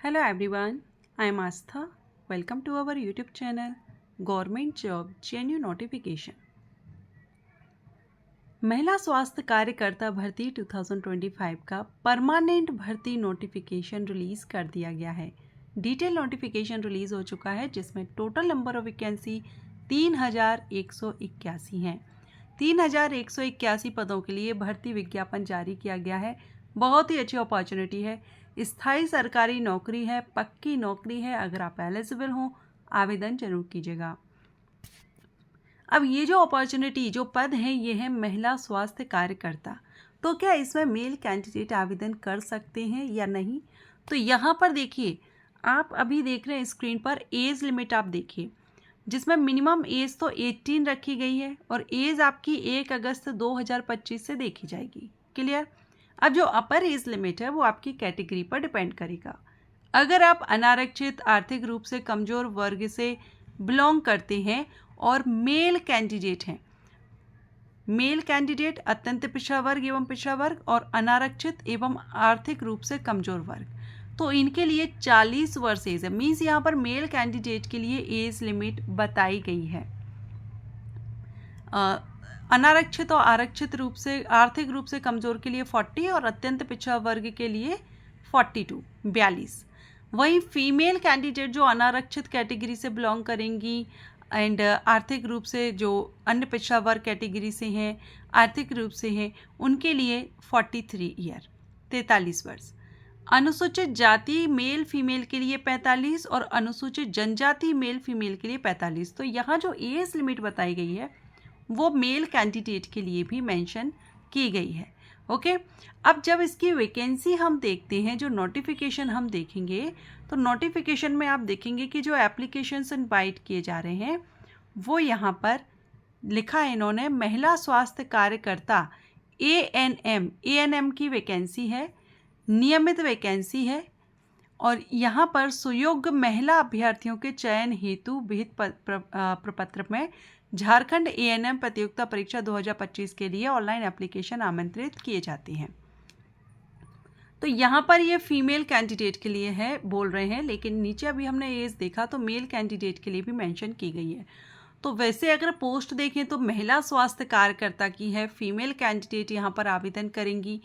Hello everyone, I am Astha. Welcome to our YouTube channel Government Job Genuine Notification. महिला स्वास्थ्य कार्यकर्ता भर्ती 2025 का परमानेंट भर्ती नोटिफिकेशन रिलीज कर दिया गया है। डिटेल नोटिफिकेशन रिलीज हो चुका है जिसमें टोटल नंबर ऑफ वैकेंसी 3181 हैं। 3181 पदों के लिए भर्ती विज्ञापन जारी किया गया है। बहुत ही अच्छी अपॉर्चुनिटी है। स्थायी सरकारी नौकरी है, पक्की नौकरी है। अगर आप एलिजिबल हों आवेदन जरूर कीजिएगा। अब ये जो अपॉर्चुनिटी जो पद हैं ये है महिला स्वास्थ्य कार्यकर्ता। तो क्या इसमें मेल कैंडिडेट आवेदन कर सकते हैं या नहीं? तो यहाँ पर देखिए, आप अभी देख रहे हैं स्क्रीन पर एज लिमिट आप देखिए, जिसमें मिनिमम एज तो 18 रखी गई है और एज आपकी 1 अगस्त 2025 से देखी जाएगी। क्लियर? अब जो अपर एज लिमिट है वो आपकी कैटेगरी पर डिपेंड करेगा। अगर आप अनारक्षित, आर्थिक रूप से कमजोर वर्ग से बिलोंग करते हैं और मेल कैंडिडेट हैं, मेल कैंडिडेट अत्यंत पिछड़ा वर्ग एवं पिछड़ा वर्ग और अनारक्षित एवं आर्थिक रूप से कमजोर वर्ग, तो इनके लिए 40 वर्ष एज है। मीन्स यहाँ पर मेल कैंडिडेट के लिए एज लिमिट बताई गई है। अनारक्षित और आरक्षित रूप से आर्थिक रूप से कमजोर के लिए 40 और अत्यंत पिछड़ा वर्ग के लिए 42। वहीं फीमेल कैंडिडेट जो अनारक्षित कैटेगरी से बिलोंग करेंगी एंड आर्थिक रूप से जो अन्य पिछड़ा वर्ग कैटेगरी से हैं, आर्थिक रूप से हैं, उनके लिए 43 वर्ष। अनुसूचित जाति मेल फीमेल के लिए 45 और अनुसूचित जनजाति मेल फीमेल के लिए 45। तो यहाँ जो एज लिमिट बताई गई है वो मेल कैंडिडेट के लिए भी मेंशन की गई है। ओके, अब जब इसकी वैकेंसी हम देखते हैं, जो नोटिफिकेशन हम देखेंगे, तो नोटिफिकेशन में आप देखेंगे कि जो एप्लीकेशंस इनवाइट किए जा रहे हैं वो यहाँ पर लिखा है इन्होंने महिला स्वास्थ्य कार्यकर्ता ANM की वैकेंसी है, नियमित वैकेंसी है और यहाँ पर सुयोग्य महिला अभ्यर्थियों के चयन हेतु विहित प्रपत्र में झारखंड ANM प्रतियोगिता परीक्षा 2025 के लिए ऑनलाइन एप्लीकेशन आमंत्रित किए जाते हैं। तो यहाँ पर ये फीमेल कैंडिडेट के लिए है बोल रहे हैं, लेकिन नीचे अभी हमने एज देखा तो मेल कैंडिडेट के लिए भी मेंशन की गई है। तो वैसे अगर पोस्ट देखें तो महिला स्वास्थ्य कार्यकर्ता की है, फीमेल कैंडिडेट यहाँ पर आवेदन करेंगी।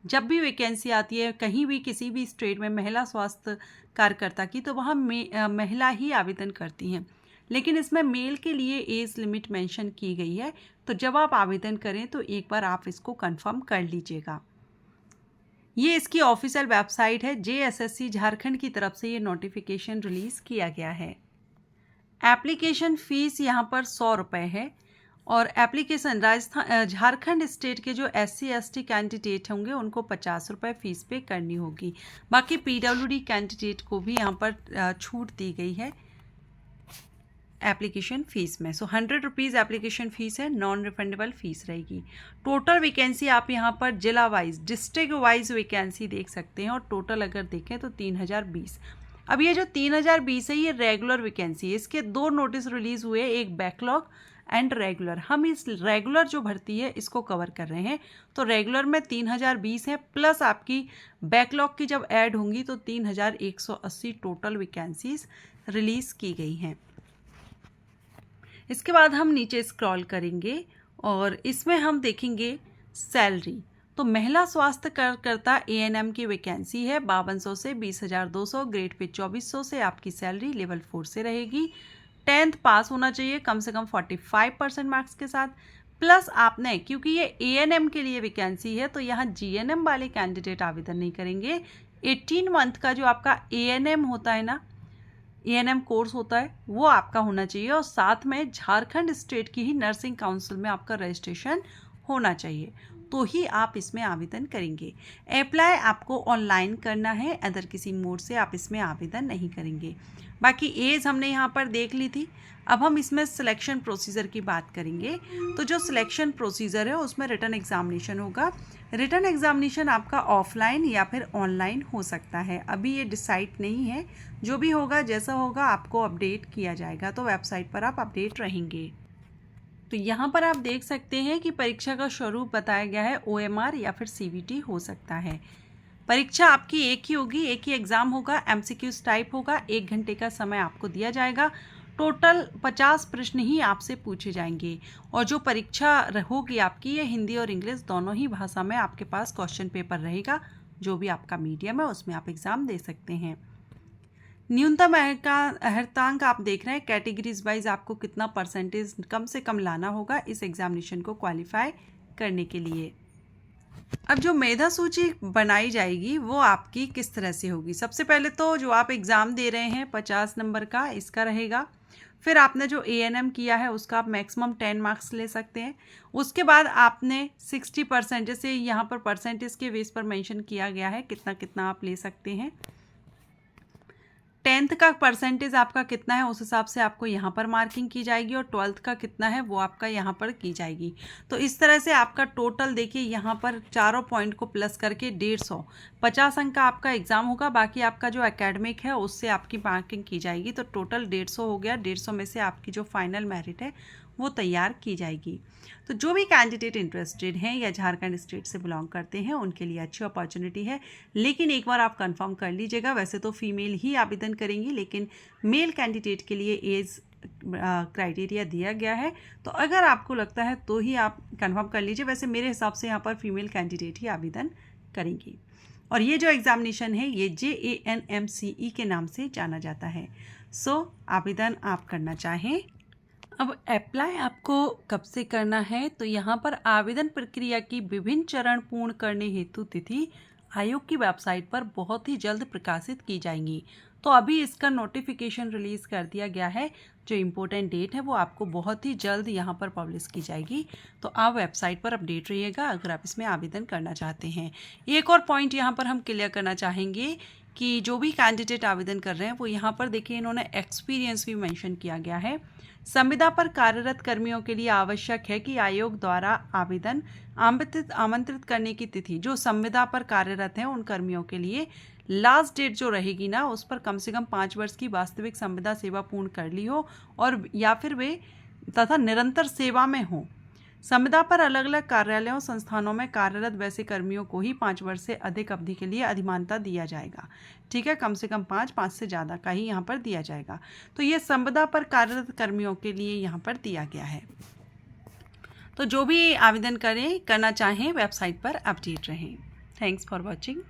जब भी वैकेंसी आती है कहीं भी किसी भी स्टेट में महिला स्वास्थ्य कार्यकर्ता की, तो वहाँ महिला ही आवेदन करती हैं, लेकिन इसमें मेल के लिए एज लिमिट मेंशन की गई है। तो जब आप आवेदन करें तो एक बार आप इसको कंफर्म कर लीजिएगा। ये इसकी ऑफिशियल वेबसाइट है, JSSC झारखंड की तरफ से ये नोटिफिकेशन रिलीज़ किया गया है। एप्लीकेशन फ़ीस यहाँ पर 100 रुपये है और एप्लीकेशन झारखंड स्टेट के जो SC ST कैंडिडेट होंगे उनको 50 रुपये फ़ीस पे करनी होगी। बाकी PWD कैंडिडेट को भी यहाँ पर छूट दी गई है एप्लीकेशन फ़ीस में। 100 रुपीज़ एप्लीकेशन फ़ीस है, नॉन रिफंडेबल फ़ीस रहेगी। टोटल वैकेंसी आप यहाँ पर जिला वाइज, डिस्ट्रिक्ट वाइज वैकेंसी देख सकते हैं और टोटल अगर देखें तो 3020। अब ये जो 3020 है ये रेगुलर वैकेंसी है। इसके 2 नोटिस रिलीज़ हुए, एक बैकलॉग एंड रेगुलर। हम इस रेगुलर जो भर्ती है इसको कवर कर रहे हैं। तो रेगुलर में 3020 है, प्लस आपकी बैकलॉग की जब ऐड होंगी तो 3180 टोटल वैकेंसीज रिलीज़ की गई हैं। इसके बाद हम नीचे स्क्रॉल करेंगे और इसमें हम देखेंगे सैलरी। तो महिला स्वास्थ्य कार्यकर्ता ANM की वैकेंसी है 5200 से 20,200, ग्रेड पे 2400 से आपकी सैलरी लेवल 4 से रहेगी। 10th पास होना चाहिए कम से कम 45% मार्क्स के साथ, प्लस आपने, क्योंकि ये ANM के लिए वैकेंसी है तो यहाँ GNM वाले कैंडिडेट आवेदन नहीं करेंगे। 18 मंथ का जो आपका ANM होता है ना, ANM कोर्स होता है वो आपका होना चाहिए और साथ में झारखंड स्टेट की ही नर्सिंग काउंसिल में आपका रजिस्ट्रेशन होना चाहिए, तो ही आप इसमें आवेदन करेंगे। अप्लाई आपको ऑनलाइन करना है, अदर किसी मोड से आप इसमें आवेदन नहीं करेंगे। बाकी एज हमने यहाँ पर देख ली थी। अब हम इसमें सिलेक्शन प्रोसीजर की बात करेंगे। तो जो सिलेक्शन प्रोसीजर है उसमें रिटन एग्जामिनेशन होगा। रिटन एग्जामिनेशन आपका ऑफलाइन या फिर ऑनलाइन हो सकता है, अभी ये डिसाइड नहीं है। जो भी होगा, जैसा होगा आपको अपडेट किया जाएगा, तो वेबसाइट पर आप अपडेट रहेंगे। तो यहाँ पर आप देख सकते हैं कि परीक्षा का स्वरूप बताया गया है OMR या फिर CBT हो सकता है। परीक्षा आपकी एक ही होगी, एक ही एग्ज़ाम होगा, MCQs टाइप होगा, 1 घंटे का समय आपको दिया जाएगा। टोटल 50 प्रश्न ही आपसे पूछे जाएंगे और जो परीक्षा होगी आपकी, ये हिंदी और इंग्लिश दोनों ही भाषा में आपके पास क्वेश्चन पेपर रहेगा। जो भी आपका मीडियम है उसमें आप एग्ज़ाम दे सकते हैं। न्यूनतम अर्हतांक आप देख रहे हैं, कैटेगरीज वाइज आपको कितना परसेंटेज कम से कम लाना होगा इस एग्जामिनेशन को क्वालिफाई करने के लिए। अब जो मेधा सूची बनाई जाएगी वो आपकी किस तरह से होगी? सबसे पहले तो जो आप एग्ज़ाम दे रहे हैं 50 नंबर का इसका रहेगा। फिर आपने जो ANM किया है उसका आप मैक्सिमम 10 मार्क्स ले सकते हैं। उसके बाद आपने 60%, जैसे यहाँ पर परसेंटेज के बेस पर मेंशन किया गया है कितना कितना आप ले सकते हैं। 10th का परसेंटेज आपका कितना है उस हिसाब से आपको यहाँ पर मार्किंग की जाएगी और 12th का कितना है वो आपका यहाँ पर की जाएगी। तो इस तरह से आपका टोटल देखिए यहाँ पर चारों पॉइंट को प्लस करके 150, 50 अंक का आपका एग्ज़ाम होगा। बाकी आपका जो एकेडमिक है उससे आपकी मार्किंग की जाएगी। तो टोटल 150 हो गया। 150 में से आपकी जो फाइनल मेरिट है वो तैयार की जाएगी। तो जो भी कैंडिडेट इंटरेस्टेड हैं या झारखंड स्टेट से बिलोंग करते हैं उनके लिए अच्छी अपॉर्चुनिटी है। लेकिन एक बार आप कंफर्म कर लीजिएगा, वैसे तो फीमेल ही आवेदन करेंगी लेकिन मेल कैंडिडेट के लिए एज क्राइटेरिया दिया गया है। तो अगर आपको लगता है तो ही आप कंफर्म कर लीजिए। वैसे मेरे हिसाब से यहाँ पर फीमेल कैंडिडेट ही आवेदन करेंगी। और ये जो एग्ज़ामिनेशन है ये JANMCE के नाम से जाना जाता है। आवेदन आप करना चाहें। अब अप्लाई आपको कब से करना है? तो यहाँ पर आवेदन प्रक्रिया की विभिन्न चरण पूर्ण करने हेतु तिथि आयोग की वेबसाइट पर बहुत ही जल्द प्रकाशित की जाएंगी। तो अभी इसका नोटिफिकेशन रिलीज़ कर दिया गया है। जो इम्पोर्टेंट डेट है वो आपको बहुत ही जल्द यहाँ पर पब्लिश की जाएगी। तो आप वेबसाइट पर अपडेट रहिएगा अगर आप इसमें आवेदन करना चाहते हैं। एक और पॉइंट यहाँ पर हम क्लियर करना चाहेंगे कि जो भी कैंडिडेट आवेदन कर रहे हैं वो यहाँ पर देखिए इन्होंने एक्सपीरियंस भी मेंशन किया गया है। संविदा पर कार्यरत कर्मियों के लिए आवश्यक है कि आयोग द्वारा आवेदन आमंत्रित करने की तिथि जो संविदा पर कार्यरत हैं उन कर्मियों के लिए लास्ट डेट जो रहेगी ना उस पर कम से कम 5 वर्ष की वास्तविक संविदा सेवा पूर्ण कर ली हो और या फिर वे तथा निरंतर सेवा में हो। संविदा पर अलग अलग कार्यालयों संस्थानों में कार्यरत वैसे कर्मियों को ही 5 वर्ष से अधिक अवधि के लिए अधिमानता दिया जाएगा। ठीक है, कम से कम 5 से ज़्यादा का ही यहाँ पर दिया जाएगा। तो ये संविदा पर कार्यरत कर्मियों के लिए यहाँ पर दिया गया है। तो जो भी आवेदन करना चाहें वेबसाइट पर अपडेट रहें। Thanks for watching.